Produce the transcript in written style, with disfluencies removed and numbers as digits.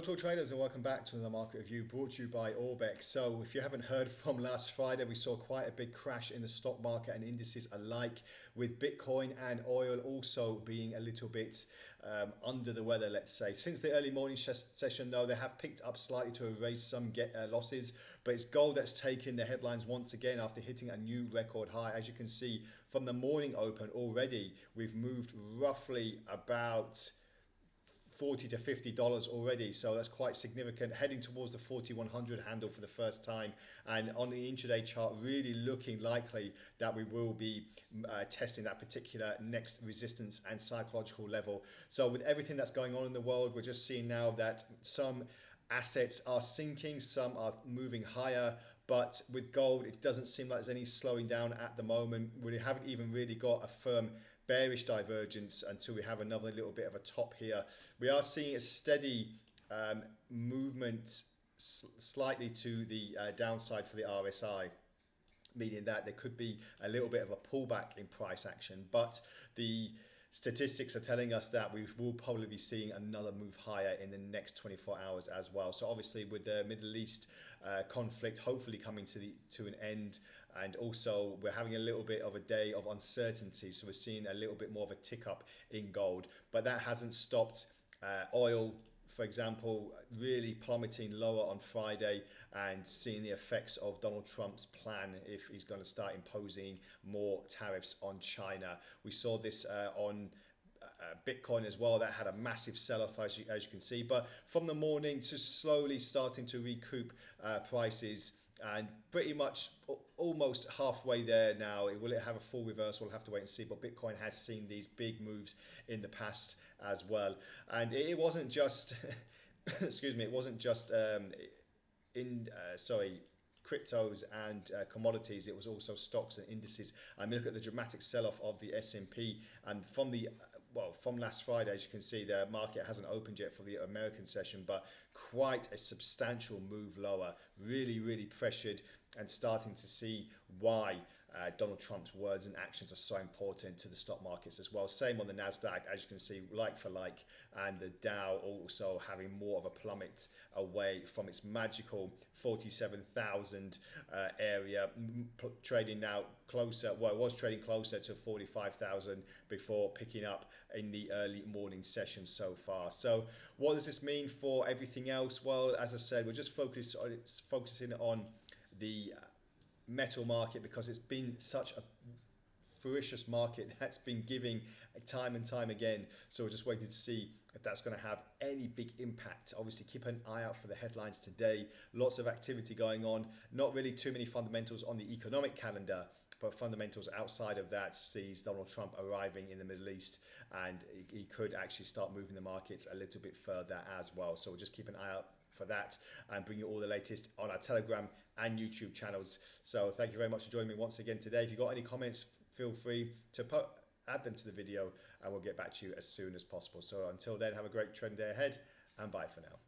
Hello to all traders and welcome back to another market review brought to you by Orbex. So if you haven't heard from last Friday, we saw quite a big crash in the stock market and indices alike, with Bitcoin and oil also being a little bit under the weather, let's say. Since the early morning session though, they have picked up slightly to erase some losses, but it's gold that's taken the headlines once again after hitting a new record high. As you can see from the morning open already, we've moved roughly about $40 to $50 already, so that's quite significant, heading towards the 4100 handle for the first time, and on the intraday chart really looking likely that we will be testing that particular next resistance and psychological level. So with everything that's going on in the world, we're just seeing now that some assets are sinking, some are moving higher, but with gold it doesn't seem like there's any slowing down at the moment. We haven't even really got a firm bearish divergence until we have another little bit of a top here. We are seeing a steady movement slightly to the downside for the RSI, meaning that there could be a little bit of a pullback in price action, but the statistics are telling us that we will probably be seeing another move higher in the next 24 hours as well. So obviously with the Middle East conflict hopefully coming to an end, and also we're having a little bit of a day of uncertainty, so we're seeing a little bit more of a tick up in gold, but that hasn't stopped oil, for example, really plummeting lower on Friday, and seeing the effects of Donald Trump's plan if he's going to start imposing more tariffs on China. We saw this on Bitcoin as well. That had a massive sell-off as you can see, but from the morning to slowly starting to recoup prices, and pretty much almost halfway there now. Will it have a full reversal? We'll have to wait and see, but Bitcoin has seen these big moves in the past as well, and it wasn't just excuse me, it wasn't just cryptos and commodities, it was also stocks and indices. I mean, look at the dramatic sell-off of the S&P, and from last Friday, as you can see, the market hasn't opened yet for the American session, but quite a substantial move lower, really pressured, and starting to see why Donald Trump's words and actions are so important to the stock markets as well. Same on the Nasdaq, as you can see, like for like, and the Dow also having more of a plummet away from its magical 47,000 area, trading now closer, well, it was trading closer to 45,000 before picking up in the early morning session so far. So what does this mean for everything else? Well, as I said, we're just focusing on the metal market, because it's been such a ferocious market that's been giving time and time again. So we're just waiting to see if that's going to have any big impact. Obviously keep an eye out for the headlines today. Lots of activity going on, not really too many fundamentals on the economic calendar, but fundamentals outside of that sees Donald Trump arriving in the Middle East, and he could actually start moving the markets a little bit further as well. So we'll just keep an eye out for that and bring you all the latest on our Telegram and YouTube channels. So thank you very much for joining me once again today. If you've got any comments, feel free to add them to the video, and we'll get back to you as soon as possible. So until then, have a great trading day ahead, and bye for now.